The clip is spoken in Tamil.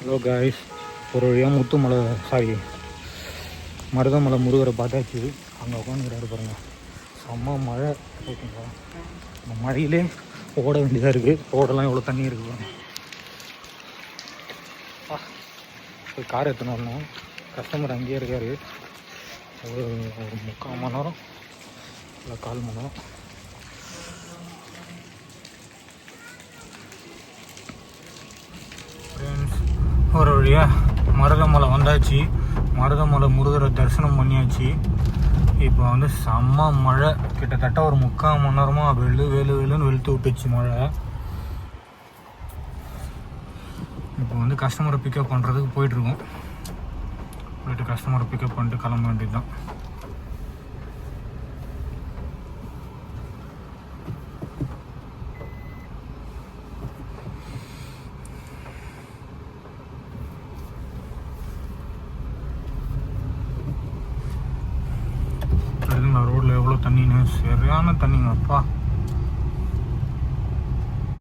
ஹலோ காய்ஸ், ஒரு வழியாக முத்துமலை மருதமலை முருகரை பார்த்தாச்சு. அங்கே உட்காந்துக்கிறாரு பாருங்கள். செம்ம மழை ஓகேங்களா. அந்த மழையிலே ஓட வேண்டியதாக இருக்குது. ரோடெல்லாம் எவ்வளோ தண்ணி இருக்குது பாருங்கள். போய் கார் எடுத்துன்னு வரணும். கஸ்டமர் அங்கேயே இருக்கார். ஒரு 3/4 மணி நேரம் இல்லை 1/4 மணி நேரம். ஒரு வழியாக மருதமலை வந்தாச்சு. மருதமலை முருகரை தரிசனம் பண்ணியாச்சு. இப்போ வந்து செம்ம மழை. கிட்டத்தட்ட ஒரு 3/4 மணி நேரமாக வெளுன்னு வெளுத்து விட்டுச்சு மழை. இப்போ வந்து கஸ்டமரை பிக்கப் பண்ணுறதுக்கு போயிட்டுருக்கோம். போயிட்டு கஸ்டமரை பிக்கப் பண்ணிட்டு கிளம்ப வேண்டியது தான். ரோட்டில் எவ்வளோ தண்ணின்னு, சரியான தண்ணிங்க அப்பா.